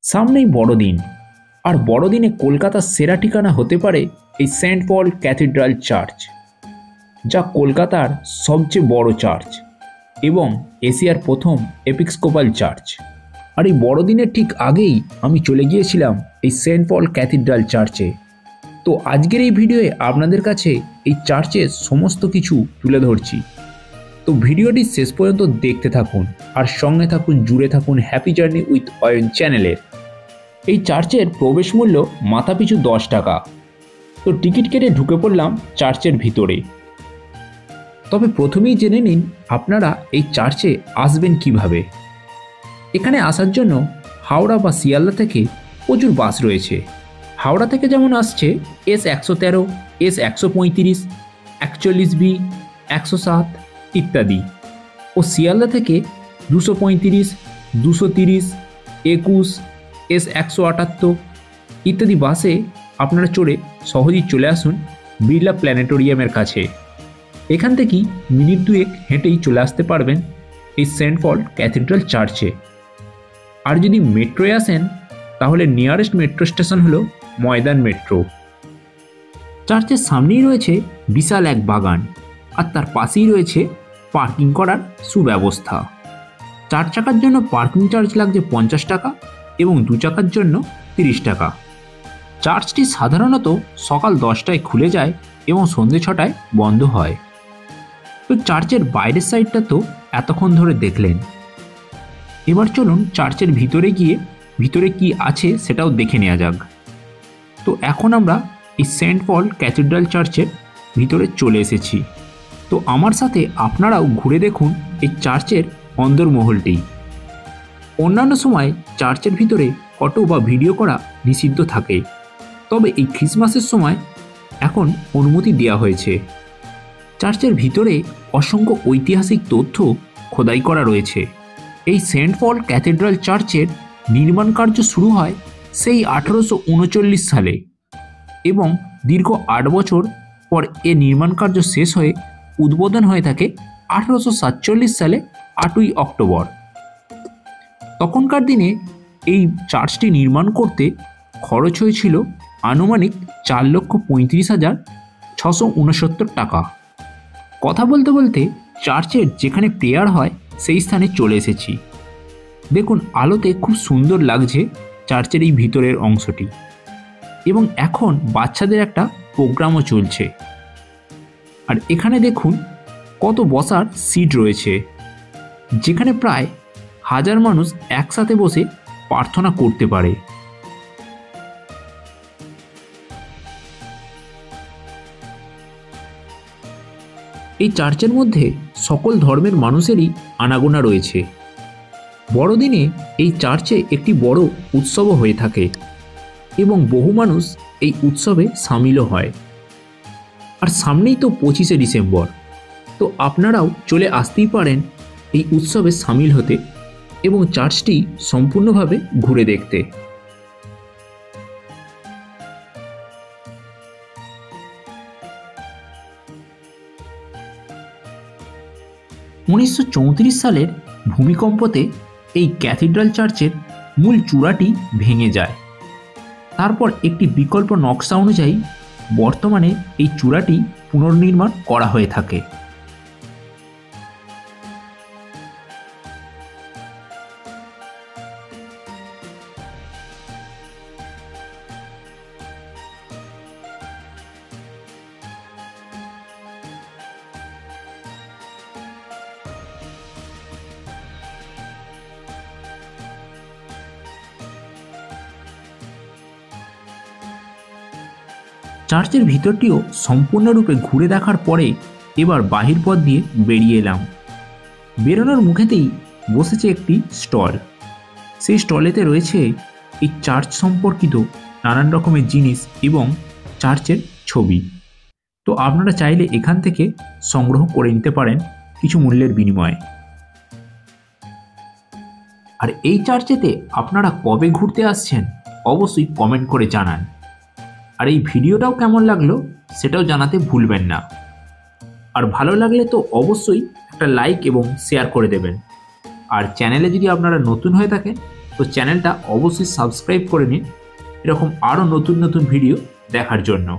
সামনেই বড়দিন, আর বড়দিনে কলকাতার সেরা ঠিকানা হতে পারে এই সেন্ট পল ক্যাথিড্রাল চার্চ, যা কলকাতার সবচেয়ে বড় চার্চ এবং এশিয়ার প্রথম এপিস্কোপাল চার্চ। আর এই বড়দিনের ঠিক আগেই আমি চলে গিয়েছিলাম এই সেন্ট পল ক্যাথিড্রাল চার্চে। তো আজকের এই ভিডিওয়ে আপনাদের কাছে এই চার্চের সমস্ত কিছু তুলে ধরছি। তো ভিডিওটি শেষ পর্যন্ত দেখতে থাকুন আর সঙ্গে থাকুন, জুড়ে থাকুন হ্যাপি জার্নি উইথ অয়ন চ্যানেলের। এই চার্চের প্রবেশ মূল্য মাথাপিছু 10 টাকা। তো টিকিট কেটে ঢুকে পড়লাম চার্চের ভিতরে। তবে প্রথমেই জেনে নিন আপনারা এই চার্চে আসবেন কিভাবে। এখানে আসার জন্য হাওড়া বা শিয়ালদা থেকে প্রচুর বাস রয়েছে। হাওড়া থেকে যেমন আসছে S113, S135, 41B, 107 ইত্যাদি, ও শিয়ালদা থেকে 235, 230, 21, S178 ইত্যাদি বাসে আপনারা চড়ে সহজেই চলে আসুন বিড়লা প্ল্যানেটোরিয়ামের কাছে। এখান থেকেই মিনিট দুয়েক হেঁটেই চলে আসতে পারবেন এই সেন্ট পল ক্যাথিড্রাল চার্চে। আর যদি মেট্রোয় আসেন তাহলে নিয়ারেস্ট মেট্রো স্টেশন হলো ময়দান মেট্রো। চার্চের সামনেই রয়েছে বিশাল এক বাগান, আর তার পাশেই রয়েছে পার্কিং করার সুব্যবস্থা। 4 চাকার জন্য পার্কিং চার্জ লাগছে 50 টাকা এবং 2 চাকার জন্য 30 টাকা। চার্চটি সাধারণত সকাল 10টায় খুলে যায় এবং সন্ধ্যে 6টায় বন্ধ হয়। তো চার্চের বাইরের সাইডটা তো এতক্ষণ ধরে দেখলেন, এবার চলুন চার্চের ভিতরে গিয়ে ভিতরে কি আছে সেটাও দেখে নেওয়া যাক। তো এখন আমরা এই সেন্ট পল ক্যাথিড্রাল চার্চের ভিতরে চলে এসেছি। তো আমার সাথে আপনারাও ঘুরে দেখুন এই চার্চের অন্দরমহলটি। অন্যান্য সময় চার্চের ভিতরে ফটো বা ভিডিও করা নিষিদ্ধ থাকে, তবে এই ক্রিসমাসের সময় এখন অনুমতি দেওয়া হয়েছে। চার্চের ভিতরে অসংখ্য ঐতিহাসিক তথ্য খোদাই করা রয়েছে। এই সেন্ট পল ক্যাথিড্রাল চার্চের নির্মাণ কার্য শুরু হয় সেই 1839 সালে এবং দীর্ঘ 8 বছর পর এ নির্মাণ কার্য শেষ হয়ে উদ্বোধন হয়ে থাকে 1847 সালে 8ই অক্টোবর। তখনকার দিনে এই চার্চটি নির্মাণ করতে খরচ হয়েছিল আনুমানিক 4,35,669 টাকা। কথা বলতে বলতে চার্চের যেখানে প্রেয়ার হয় সেই স্থানে চলে এসেছি। দেখুন আলোতে খুব সুন্দর লাগছে চার্চের এই ভিতরের অংশটি, এবং এখন বাচ্চাদের একটা প্রোগ্রামও চলছে। আর এখানে দেখুন কত বসার সিট রয়েছে, যেখানে প্রায় 1000 মানুষ একসাথে বসে প্রার্থনা করতে পারে। এই চার্চের মধ্যে সকল ধর্মের মানুষেরই আনাগোনা রয়েছে। বড়দিনে এই চার্চে একটি বড় উৎসবও হয়ে থাকে এবং বহু মানুষ এই উৎসবে সামিলও হয়। আর সামনেই তো 25শে ডিসেম্বর, তো আপনারাও চলে আসতেই পারেন এই উৎসবে সামিল হতে এবং চার্চটি সম্পূর্ণভাবে ঘুরে দেখতে। (1934 সালের ভূমিকম্পতে এই ক্যাথিড্রাল চার্চের মূল চূড়াটি ভেঙে যায়। তারপর একটি বিকল্প নকশা অনুযায়ী বর্তমানে এই চূড়াটি পুনর্নির্মাণ করা হয়ে থাকে। চার্চের ভিতরটিও সম্পূর্ণরূপে ঘুরে দেখার পরে এবার বাহির পথ দিয়ে বেরিয়ে এলাম। বেরোনোর মুখেতেই বসেছে একটি স্টল। সেই স্টলেতে রয়েছে এই চার্চ সম্পর্কিত নানান রকমের জিনিস এবং চার্চের ছবি। তো আপনারা চাইলে এখান থেকে সংগ্রহ করে নিতে পারেন কিছু মূল্যের বিনিময়ে। আর এই চার্চেতে আপনারা কবে ঘুরতে আসছেন অবশ্যই কমেন্ট করে জানান। আর এই ভিডিওটাও কেমন লাগলো সেটাও জানাতে ভুলবেন না। আর ভালো লাগলে তো অবশ্যই একটা লাইক এবং শেয়ার করে দেবেন। আর চ্যানেলে যদি আপনারা নতুন হয়ে থাকেন তো তো চ্যানেলটা অবশ্যই সাবস্ক্রাইব করে নিন এরকম আরও নতুন নতুন ভিডিও দেখার জন্য।